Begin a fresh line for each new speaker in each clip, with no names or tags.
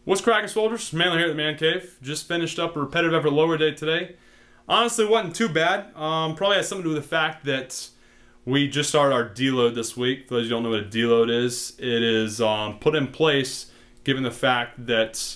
What's cracking, soldiers? Chandler here at the Man Cave. Just finished up a repetitive effort lower day today. Honestly, wasn't too bad. Probably has something to do with the fact that we just started our deload this week. For those who don't know what a deload is, it is put in place given the fact that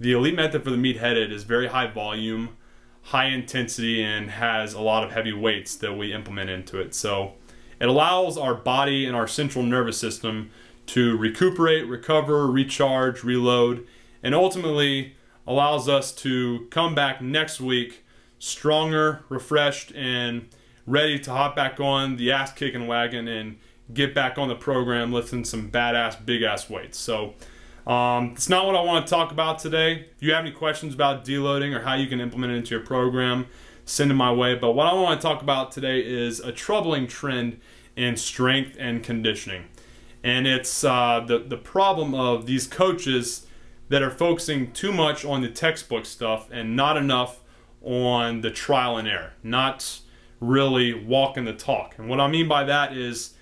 the elite method for the meat-headed is very high volume, high intensity, and has a lot of heavy weights that we implement into it. So it allows our body and our central nervous system to recuperate, recover, recharge, reload, and ultimately allows us to come back next week stronger, refreshed, and ready to hop back on the ass-kicking wagon and get back on the program lifting some badass, big-ass weights. So it's not what I want to talk about today. If you have any questions about deloading or how you can implement it into your program, send them my way. But what I want to talk about today is a troubling trend in strength and conditioning. And it's the problem of these coaches that are focusing too much on the textbook stuff and not enough on the trial and error, not really walking the talk. And what I mean by that is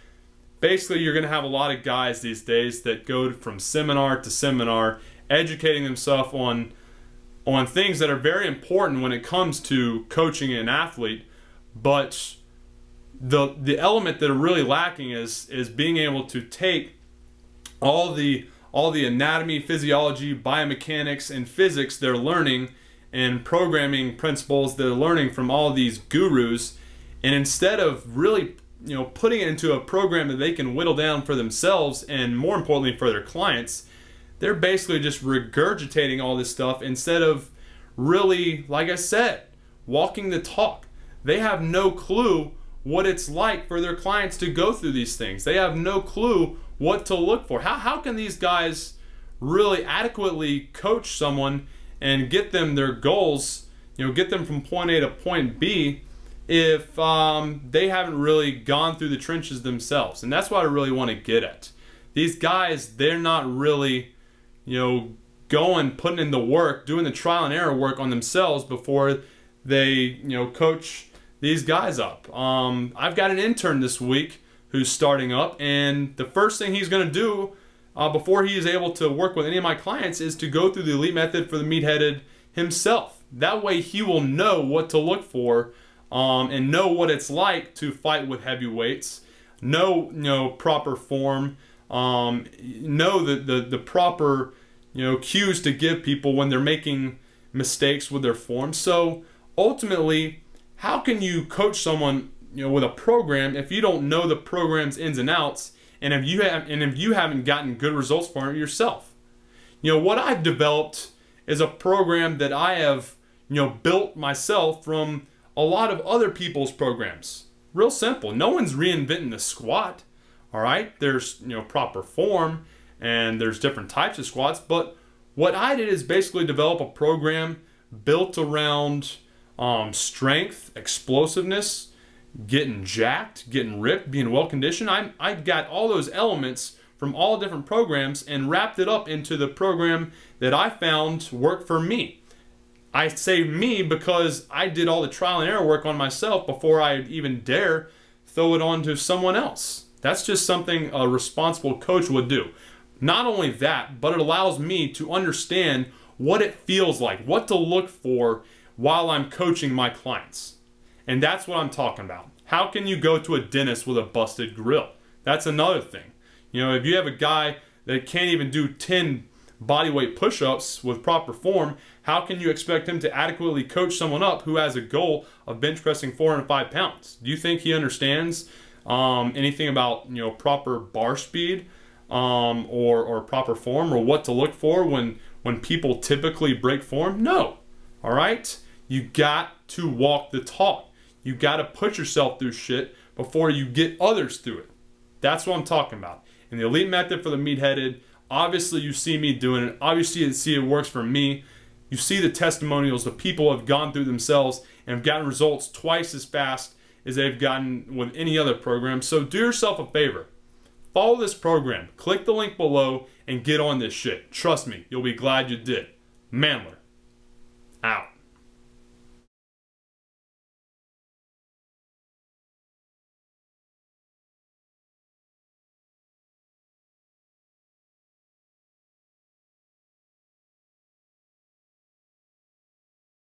basically you're going to have a lot of guys these days that go from seminar to seminar educating themselves on things that are very important when it comes to coaching an athlete, but the element that are really lacking is being able to take all the anatomy, physiology, biomechanics, and physics they're learning and programming principles they're learning from all these gurus, and instead of really putting it into a program that they can whittle down for themselves and more importantly for their clients, they're basically just regurgitating all this stuff instead of really, like I said, walking the talk. They have no clue what it's like for their clients to go through these things. They have no clue what to look for. How can these guys really adequately coach someone and get them their goals, get them from point A to point B if they haven't really gone through the trenches themselves? And that's what I really want to get at. These guys, they're not really, putting in the work, doing the trial and error work on themselves before they, coach these guys up. I've got an intern this week who's starting up, and the first thing he's going to do before he is able to work with any of my clients is to go through the elite method for the meat-headed himself. That way he will know what to look for and know what it's like to fight with heavy weights, know proper form, know the proper cues to give people when they're making mistakes with their form. So ultimately, how can you coach someone with a program if you don't know the program's ins and outs, and if you haven't gotten good results for it yourself? What I've developed is a program that I have built myself from a lot of other people's programs. Real simple. No one's reinventing the squat. All right, there's proper form and there's different types of squats, but what I did is basically develop a program built around strength, explosiveness, getting jacked, getting ripped, being well conditioned. I got all those elements from all different programs and wrapped it up into the program that I found worked for me. I say me because I did all the trial and error work on myself before I even dare throw it on to someone else. That's just something a responsible coach would do. Not only that, but it allows me to understand what it feels like, what to look for while I'm coaching my clients. And that's what I'm talking about. How can you go to a dentist with a busted grill? That's another thing. If you have a guy that can't even do 10 bodyweight push-ups with proper form, how can you expect him to adequately coach someone up who has a goal of bench pressing 405 pounds? Do you think he understands anything about proper bar speed or proper form, or what to look for when people typically break form? No. All right? You got to walk the talk. You got to put yourself through shit before you get others through it. That's what I'm talking about. In the elite method for the meat-headed, obviously you see me doing it. Obviously you see it works for me. You see the testimonials of people who have gone through themselves and have gotten results twice as fast as they've gotten with any other program. So do yourself a favor. Follow this program. Click the link below and get on this shit. Trust me, you'll be glad you did. Chandler, out.